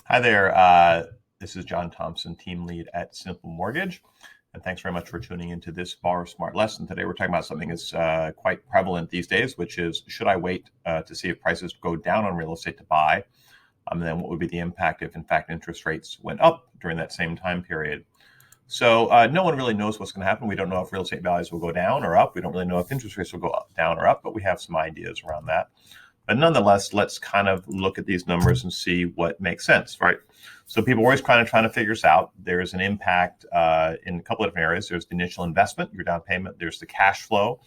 Hi there. This is John Thompson, team lead at Simple Mortgage. And thanks very much for tuning into this Borrow Smart lesson. Today, we're talking about something that's quite prevalent these days, which is, should I wait to see if prices go down on real estate to buy? And then what would be the impact if, in fact, interest rates went up during that same time period? So no one really knows what's going to happen. We don't know if real estate values will go down or up. We don't really know if interest rates will go up, down or up, but we have some ideas around that. But nonetheless, let's kind of look at these numbers and see what makes sense, right? So people are always trying to figure this out. There's an impact in a couple of different areas. There's the initial investment, your down payment. There's the cash flow.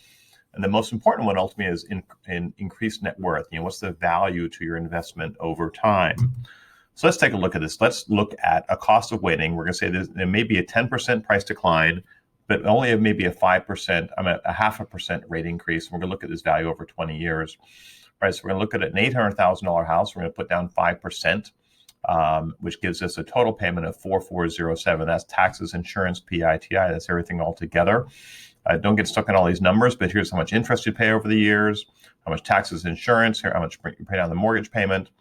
And the most important one ultimately is in increased net worth. What's the value to your investment over time? So let's take a look at this. Let's look at a cost of waiting. We're going to say there may be a 10% price decline, but only maybe a 5%, a 0.5% rate increase. And we're going to look at this value over 20 years. Right, so we're going to look at an $800,000 house. We're going to put down 5%, which gives us a total payment of 4,407. That's taxes, insurance, PITI. That's everything all together. Don't get stuck in all these numbers, but here's how much interest you pay over the years, how much taxes, insurance, how much you pay down the mortgage payment.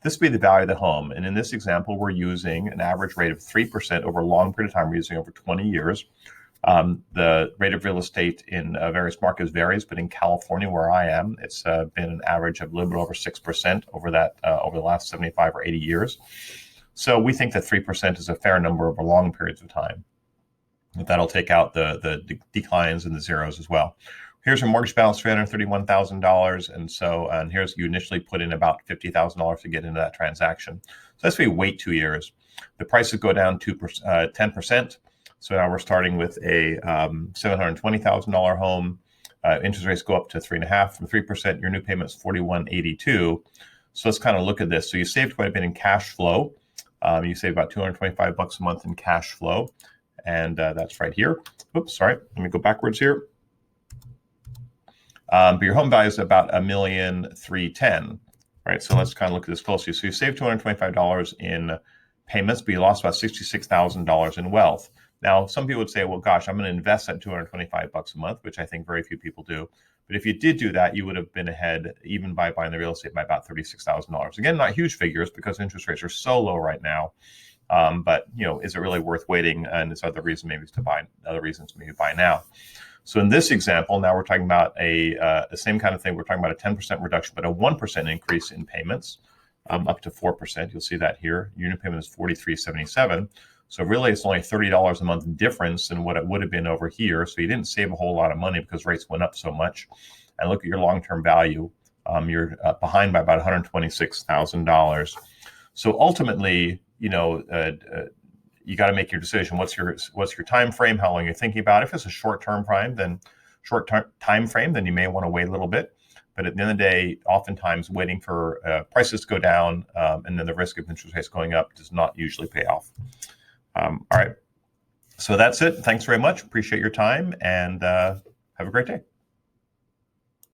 This would be the value of the home. And in this example, we're using an average rate of 3% over a long period of time. We're using over 20 years. The rate of real estate in various markets varies, but in California, where I am, it's been an average of a little bit over 6% over the last 75 or 80 years. So we think that 3% is a fair number over long periods of time. That'll take out the declines and the zeros as well. Here's your mortgage balance, $331,000, and here's you initially put in about $50,000 to get into that transaction. So that's why you wait 2 years. The prices go down 10%. So now we're starting with a $720,000 home. Interest rates go up to 3.5% from 3%. Your new payment is $41.82. So let's kind of look at this. So you saved quite a bit in cash flow. You save about $225 a month in cash flow, and that's right here. Oops, sorry. Let me go backwards here. But your home value is about $1,310,000, right? So let's kind of look at this closely. So you saved $225 in payments, but you lost about $66,000 in wealth. Now, some people would say, well, gosh, I'm going to invest that $225 a month, which I think very few people do. But if you did do that, you would have been ahead, even by buying the real estate, by about $36,000. Again, not huge figures because interest rates are so low right now. But is it really worth waiting? And there's other reasons maybe to buy now. So in this example, now we're talking about the same kind of thing. We're talking about a 10% reduction, but a 1% increase in payments, up to 4%. You'll see that here. Your new payment is $43.77. So really, it's only $30 a month difference than what it would have been over here. So you didn't save a whole lot of money because rates went up so much. And look at your long-term value. You're behind by about $126,000. So ultimately, you got to make your decision. What's your time frame? How long you're thinking about? If it's a short-term time frame, then you may want to wait a little bit. But at the end of the day, oftentimes waiting for prices to go down and then the risk of interest rates going up does not usually pay off. All right. So that's it. Thanks very much. Appreciate your time and have a great day.